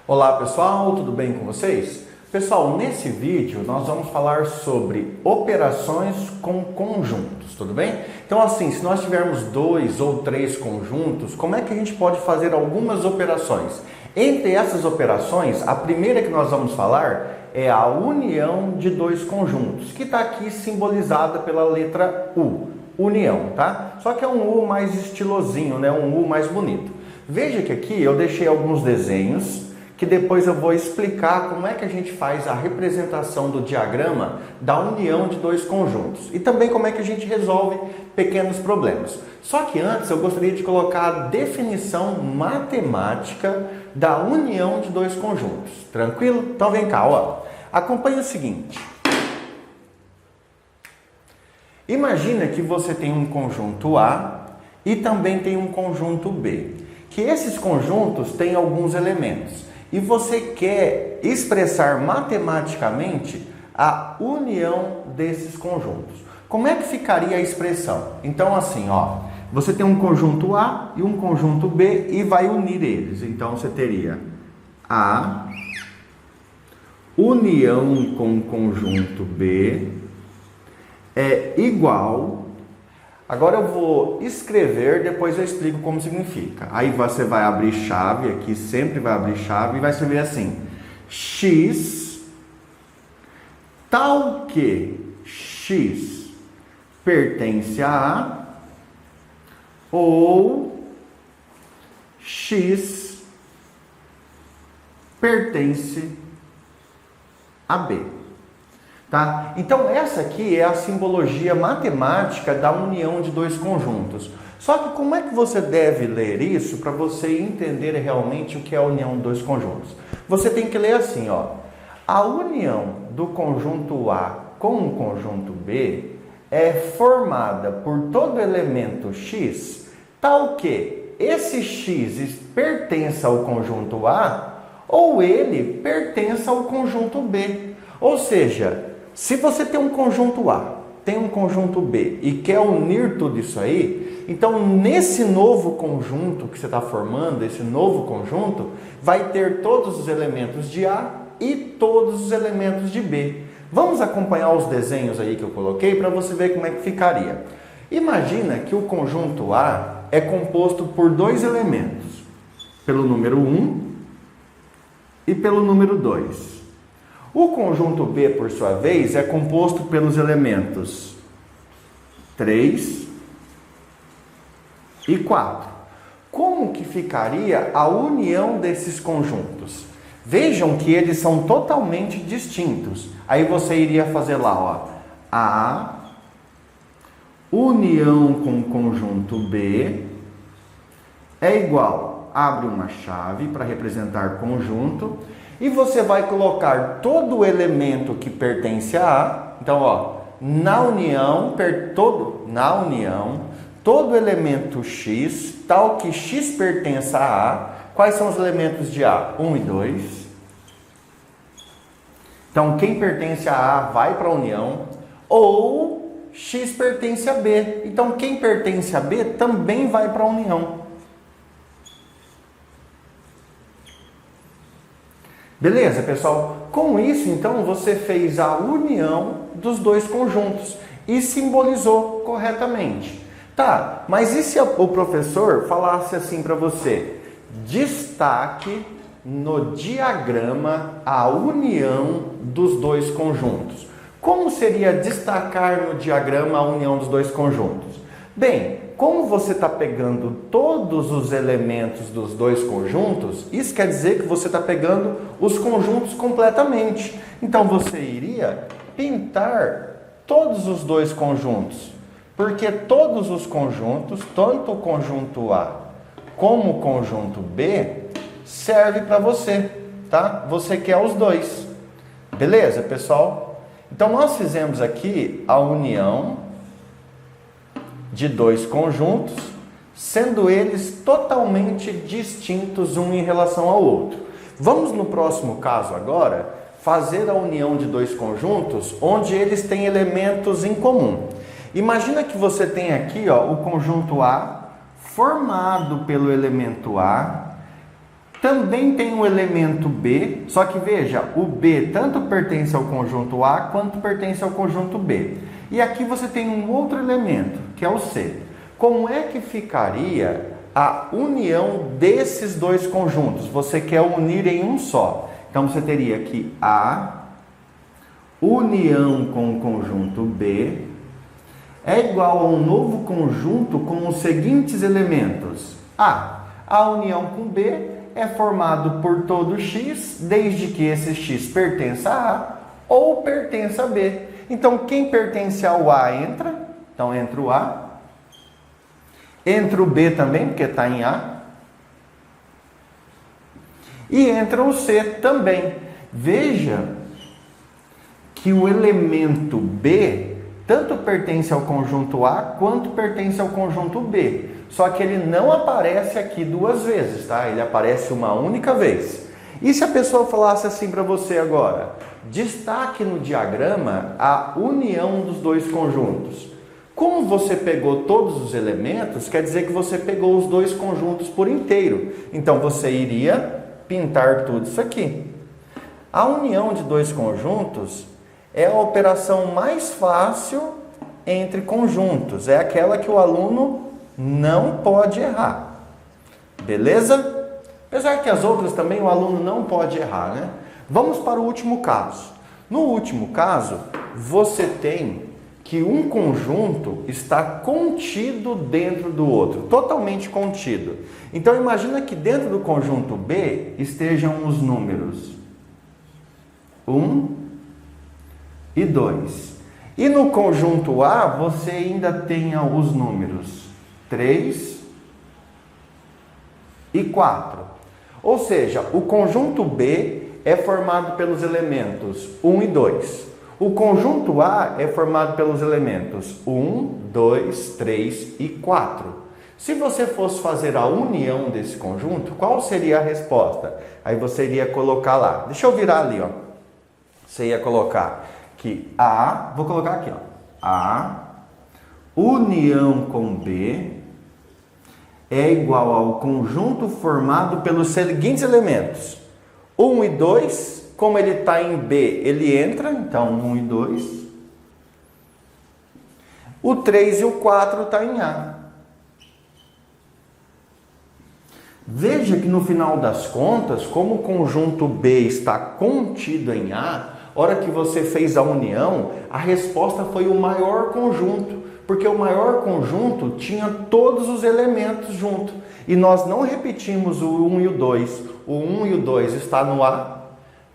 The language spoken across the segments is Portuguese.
Olá pessoal, tudo bem com vocês? Pessoal, nesse vídeo nós vamos falar sobre operações com conjuntos, tudo bem? Então assim, se nós tivermos 2 ou 3 conjuntos, como é que a gente pode fazer algumas operações? Entre essas operações, a primeira que nós vamos falar é a união de dois conjuntos, que está aqui simbolizada pela letra U, união, tá? Só que é um U mais estilosinho, né? Um U mais bonito. Veja que aqui eu deixei alguns desenhos, que depois eu vou explicar como é que a gente faz a representação do diagrama da união de dois conjuntos e também como é que a gente resolve pequenos problemas. Só que antes eu gostaria de colocar a definição matemática da união de dois conjuntos. Tranquilo? Então vem cá, ó. Acompanhe o seguinte. Imagina que você tem um conjunto A e também tem um conjunto B, que esses conjuntos têm alguns elementos. E você quer expressar matematicamente a união desses conjuntos. Como é que ficaria a expressão? Então assim, ó, você tem um conjunto A e um conjunto B e vai unir eles. Então você teria A união com o conjunto B é igual. Agora eu vou escrever, depois eu explico como significa. Aí você vai abrir chave, aqui sempre vai abrir chave, e vai escrever assim: x, tal que x pertence a A, ou x pertence a B. Tá? Então essa aqui é a simbologia matemática da união de dois conjuntos. Só que como é que você deve ler isso para você entender realmente o que é a união de dois conjuntos? Você tem que ler assim, ó. A união do conjunto A com o conjunto B é formada por todo elemento x, tal que esse x pertença ao conjunto A ou ele pertença ao conjunto B. Ou seja, se você tem um conjunto A, tem um conjunto B e quer unir tudo isso aí, então nesse novo conjunto que você está formando, esse novo conjunto, vai ter todos os elementos de A e todos os elementos de B. Vamos acompanhar os desenhos aí que eu coloquei para você ver como é que ficaria. Imagina que o conjunto A é composto por dois elementos, pelo número 1 e pelo número 2. O conjunto B, por sua vez, é composto pelos elementos 3 e 4. Como que ficaria a união desses conjuntos? Vejam que eles são totalmente distintos. Aí você iria fazer lá, ó, A união com o conjunto B é igual, abre uma chave para representar conjunto, e você vai colocar todo o elemento que pertence a A. Então, ó, na união, todo elemento x, tal que x pertença a A. Quais são os elementos de A? 1 e 2. Então, quem pertence a A vai para a união. Ou x pertence a B. Então, quem pertence a B também vai para a união. Beleza, pessoal? Com isso, então, você fez a união dos dois conjuntos e simbolizou corretamente. Tá, mas e se o professor falasse assim para você? Destaque no diagrama a união dos dois conjuntos. Como seria destacar no diagrama a união dos dois conjuntos? Bem, como você está pegando todos os elementos dos dois conjuntos, isso quer dizer que você está pegando os conjuntos completamente. Então você iria pintar todos os dois conjuntos, porque todos os conjuntos, tanto o conjunto A como o conjunto B, serve para você, tá? Você quer os dois. Beleza, pessoal? Então nós fizemos aqui a união de dois conjuntos, sendo eles totalmente distintos um em relação ao outro. Vamos no próximo caso agora fazer a união de dois conjuntos onde eles têm elementos em comum. Imagina que você tem aqui, ó, o conjunto A formado pelo elemento A, Também tem o elemento B, só que veja, o B tanto pertence ao conjunto A quanto pertence ao conjunto B. E aqui você tem um outro elemento, que é o C. Como é que ficaria a união desses dois conjuntos? Você quer unir em um só. Então você teria que A união com o conjunto B é igual a um novo conjunto com os seguintes elementos. A união com B é formado por todo x, desde que esse x pertença a A ou pertença a B. Então, quem pertence ao A entra. Então, entra o A. Entra o B também, porque está em A. E entra o C também. Veja que o elemento B tanto pertence ao conjunto A quanto pertence ao conjunto B. Só que ele não aparece aqui duas vezes, tá? Ele aparece uma única vez. E se a pessoa falasse assim para você agora? Destaque no diagrama a união dos dois conjuntos. Como você pegou todos os elementos, quer dizer que você pegou os dois conjuntos por inteiro. Então você iria pintar tudo isso aqui. A união de dois conjuntos é a operação mais fácil entre conjuntos. É aquela que o aluno não pode errar. Beleza? Apesar que as outras também o aluno não pode errar, né? Vamos para o último caso. No último caso, você tem que um conjunto está contido dentro do outro, totalmente contido. Então imagina que dentro do conjunto B estejam os números 1 e 2. E no conjunto A você ainda tenha os números 3 e 4. Ou seja, o conjunto B é formado pelos elementos 1 e 2. O conjunto A é formado pelos elementos 1, 2, 3 e 4. Se você fosse fazer a união desse conjunto, qual seria a resposta? Aí você iria colocar lá. Deixa eu virar ali, ó. Você ia colocar que A, vou colocar aqui, ó. A união com B é igual ao conjunto formado pelos seguintes elementos. 1 e 2, como ele está em B, ele entra, então 1 e 2. O 3 e o 4 está em A. Veja que no final das contas, como o conjunto B está contido em A, hora que você fez a união, a resposta foi o maior conjunto, porque o maior conjunto tinha todos os elementos junto. E nós não repetimos o 1 e o 2. O 1 e o 2 está no A,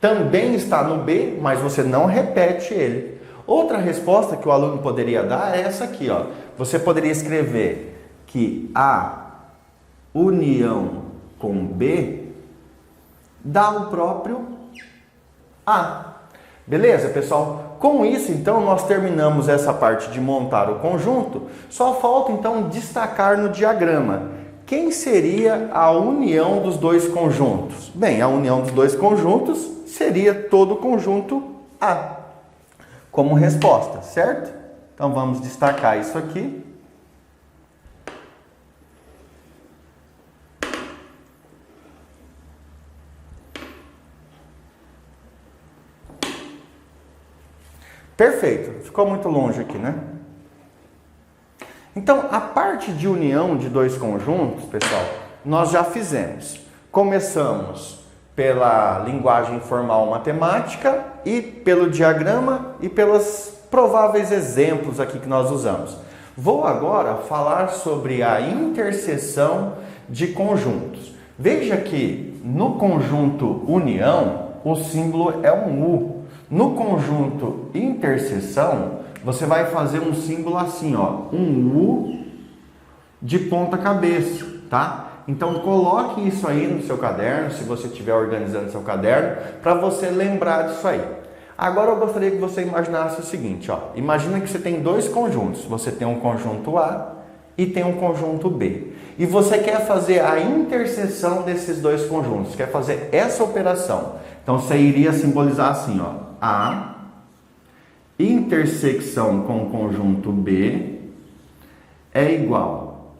também está no B, mas você não repete ele. Outra resposta que o aluno poderia dar é essa aqui, ó. Você poderia escrever que A união com B dá o próprio A. Beleza, pessoal? Com isso, então, nós terminamos essa parte de montar o conjunto. Só falta, então, destacar no diagrama. Quem seria a união dos dois conjuntos? Bem, a união dos dois conjuntos seria todo o conjunto A, como resposta, certo? Então, vamos destacar isso aqui. Perfeito, ficou muito longe aqui, né? Então, a parte de união de dois conjuntos, pessoal, nós já fizemos. Começamos pela linguagem formal matemática e pelo diagrama e pelos prováveis exemplos aqui que nós usamos. Vou agora falar sobre a interseção de conjuntos. Veja que no conjunto união, o símbolo é um U. No conjunto interseção, você vai fazer um símbolo assim, ó, um U de ponta cabeça, tá? Então coloque isso aí no seu caderno, se você estiver organizando seu caderno, para você lembrar disso aí. Agora eu gostaria que você imaginasse o seguinte, ó, imagina que você tem dois conjuntos, você tem um conjunto A e tem um conjunto B. E você quer fazer a interseção desses dois conjuntos, quer fazer essa operação. Então você iria simbolizar assim, ó, A intersecção com o conjunto B é igual.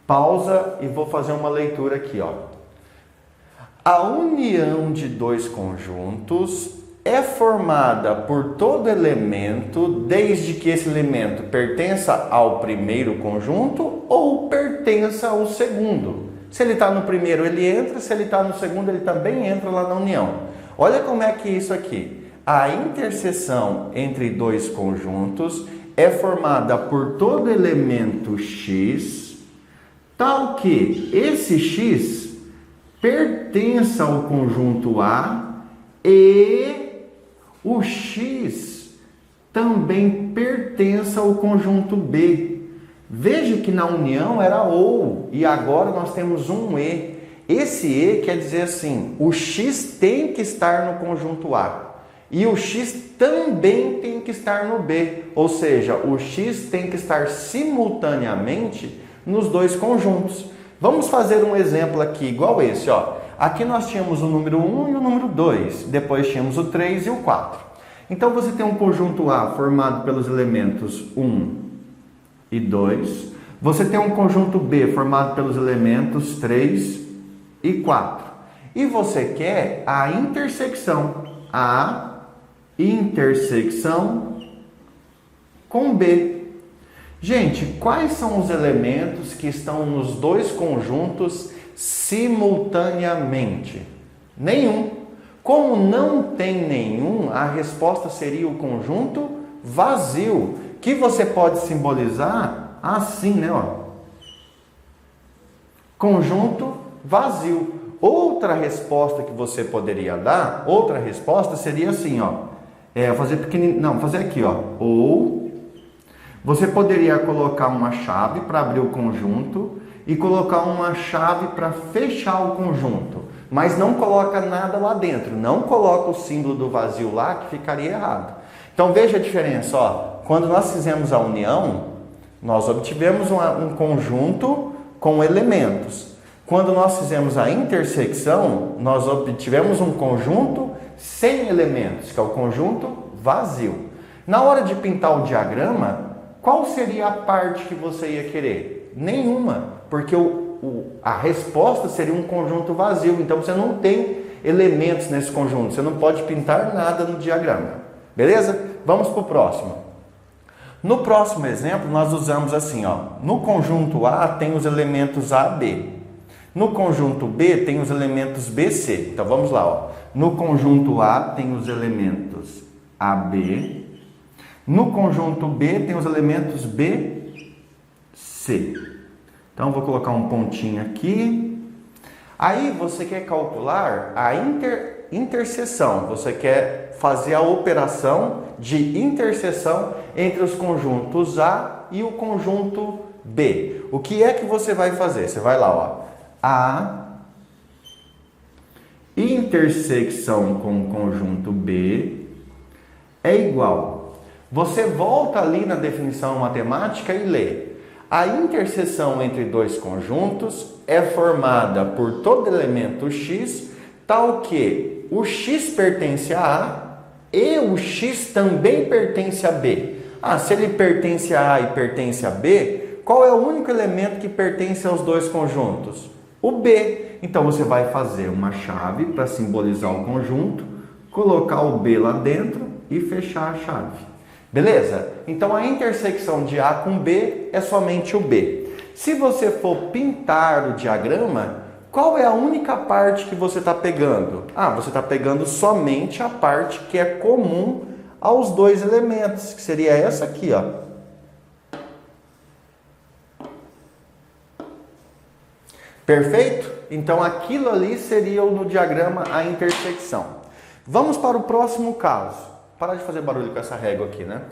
Pausa e vou fazer uma leitura aqui, ó. A união de dois conjuntos é formada por todo elemento, desde que esse elemento pertença ao primeiro conjunto ou pertença ao segundo. Se ele está no primeiro, ele entra, se ele está no segundo, ele também entra lá na união. Olha como é que isso aqui. A interseção entre dois conjuntos é formada por todo elemento x, tal que esse x pertença ao conjunto A e o x também pertence ao conjunto B. Veja que na união era ou, e agora nós temos um e. Esse e quer dizer assim, o x tem que estar no conjunto A. E o x também tem que estar no B. Ou seja, o x tem que estar simultaneamente nos dois conjuntos. Vamos fazer um exemplo aqui igual esse, ó. Aqui nós tínhamos o número 1 e o número 2, depois tínhamos o 3 e o 4. Então você tem um conjunto A formado pelos elementos 1 e 2. Você tem um conjunto B formado pelos elementos 3 e 4. E você quer a intersecção. A intersecção com B. Gente, quais são os elementos que estão nos dois conjuntos simultaneamente? Nenhum. Como não tem nenhum, a resposta seria o conjunto vazio, que você pode simbolizar assim, né? Ó. Conjunto vazio. Outra resposta que você poderia dar, outra resposta seria assim, ó. Fazer pequenininho, não, fazer aqui, ó. Ou você poderia colocar uma chave para abrir o conjunto e colocar uma chave para fechar o conjunto. Mas não coloca nada lá dentro. Não coloca o símbolo do vazio lá, que ficaria errado. Então veja a diferença, ó. Quando nós fizemos a união, nós obtivemos um conjunto com elementos. Quando nós fizemos a intersecção, nós obtivemos um conjunto sem elementos, que é o conjunto vazio. Na hora de pintar o diagrama, qual seria a parte que você ia querer? Nenhuma, porque a resposta seria um conjunto vazio. Então você não tem elementos nesse conjunto, você não pode pintar nada no diagrama. Beleza? Vamos para o próximo. No próximo exemplo, nós usamos assim, ó. No conjunto A tem os elementos A, B. No conjunto B tem os elementos B, C. Então vamos lá, ó. No conjunto A tem os elementos AB. No conjunto B tem os elementos B, C. Então vou colocar um pontinho aqui. Aí você quer calcular a interseção. Você quer fazer a operação de interseção entre os conjuntos A e o conjunto B. O que é que você vai fazer? Você vai lá, ó. A intersecção com o conjunto B é igual. Você volta ali na definição matemática e lê. A interseção entre dois conjuntos é formada por todo elemento x, tal que o x pertence a A e o x também pertence a B. Se ele pertence a A e pertence a B, qual é o único elemento que pertence aos dois conjuntos? O B. Então você vai fazer uma chave para simbolizar o conjunto, colocar o B lá dentro e fechar a chave. Beleza? Então a intersecção de A com B é somente o B. Se você for pintar o diagrama, qual é a única parte que você está pegando? Você está pegando somente a parte que é comum aos dois elementos, que seria essa aqui, ó. Perfeito? Então aquilo ali seria no diagrama a intersecção. Vamos para o próximo caso. Para de fazer barulho com essa régua aqui, né?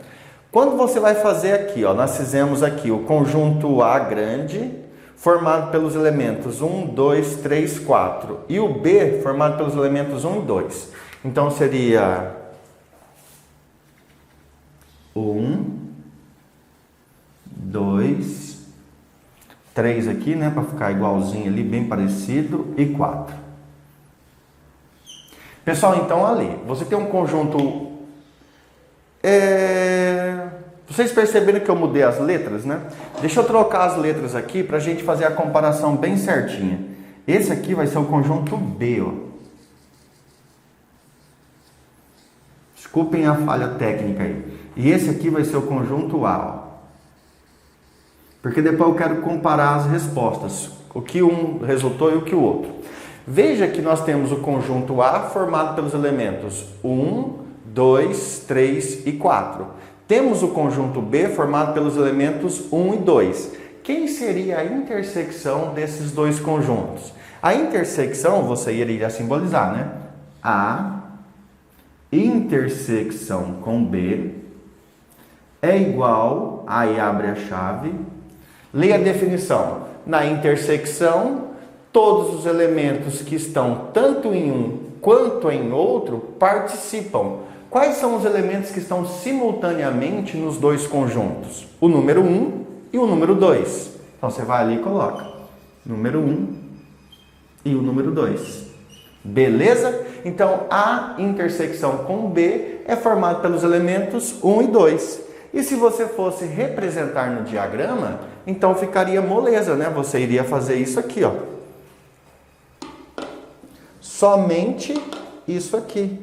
Quando você vai fazer aqui, ó, nós fizemos aqui o conjunto A grande, formado pelos elementos 1, 2, 3, 4. E o B, formado pelos elementos 1 e 2. Então seria 1, 2, 3 aqui, né? Para ficar igualzinho ali, bem parecido. E 4. Pessoal, então ali, você tem um conjunto... Vocês perceberam que eu mudei as letras, né? Deixa eu trocar as letras aqui para a gente fazer a comparação bem certinha. Esse aqui vai ser o conjunto B, ó. Desculpem a falha técnica aí. E esse aqui vai ser o conjunto A, ó. Porque depois eu quero comparar as respostas, o que um resultou e o que o outro. Veja que nós temos o conjunto A formado pelos elementos 1, 2, 3 e 4. Temos o conjunto B formado pelos elementos 1 e 2. Quem seria a intersecção desses dois conjuntos? A intersecção você iria simbolizar, né? A intersecção com B é igual, aí abre a chave, leia a definição. Na intersecção, todos os elementos que estão tanto em um quanto em outro participam. Quais são os elementos que estão simultaneamente nos dois conjuntos? O número 1 e o número 2. Então você vai ali e coloca número 1 e o número 2. Beleza? Então a intersecção com B é formada pelos elementos 1 e 2. E se você fosse representar no diagrama, então ficaria moleza, né? Você iria fazer isso aqui, ó. Somente isso aqui.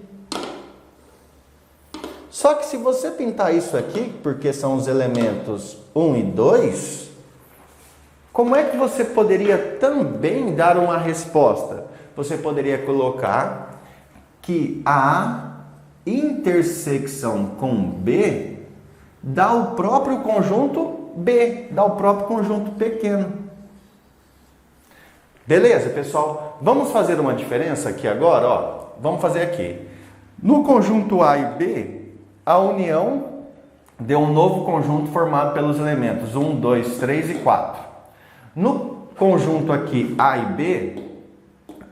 Só que se você pintar isso aqui, porque são os elementos 1 e 2, como é que você poderia também dar uma resposta? Você poderia colocar que a intersecção com B dá o próprio conjunto B, dá o próprio conjunto pequeno. Beleza, pessoal? Vamos fazer uma diferença aqui agora, ó. Vamos fazer aqui. No conjunto A e B, a união deu um novo conjunto formado pelos elementos 1, 2, 3 e 4. No conjunto aqui A e B,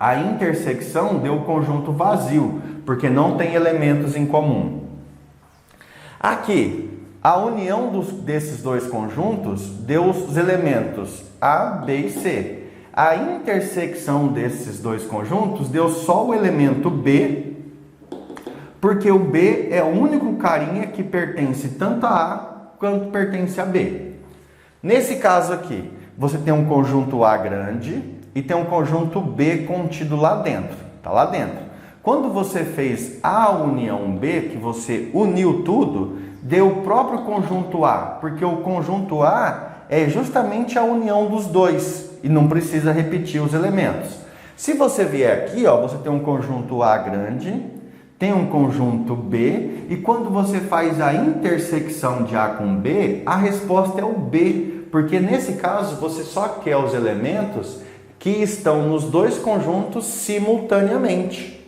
a intersecção deu o conjunto vazio, porque não tem elementos em comum. Aqui, a união desses dois conjuntos deu os elementos A, B e C. A intersecção desses dois conjuntos deu só o elemento B, porque o B é o único carinha que pertence tanto a A quanto pertence a B. Nesse caso aqui, você tem um conjunto A grande e tem um conjunto B contido lá dentro. Está lá dentro. Quando você fez A união B, que você uniu tudo, deu o próprio conjunto A, porque o conjunto A é justamente a união dos dois e não precisa repetir os elementos. Se você vier aqui, ó, você tem um conjunto A grande, tem um conjunto B, e quando você faz a intersecção de A com B, a resposta é o B, porque nesse caso você só quer os elementos que estão nos dois conjuntos simultaneamente.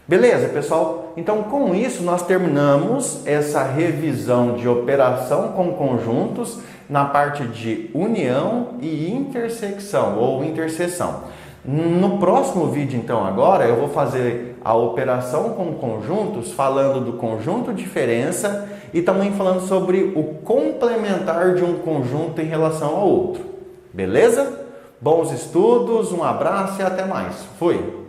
Beleza, pessoal? Então, com isso, nós terminamos essa revisão de operação com conjuntos na parte de união e intersecção, ou interseção. No próximo vídeo, então, agora, eu vou fazer a operação com conjuntos, falando do conjunto diferença e também falando sobre o complementar de um conjunto em relação ao outro. Beleza? Bons estudos, um abraço e até mais. Fui!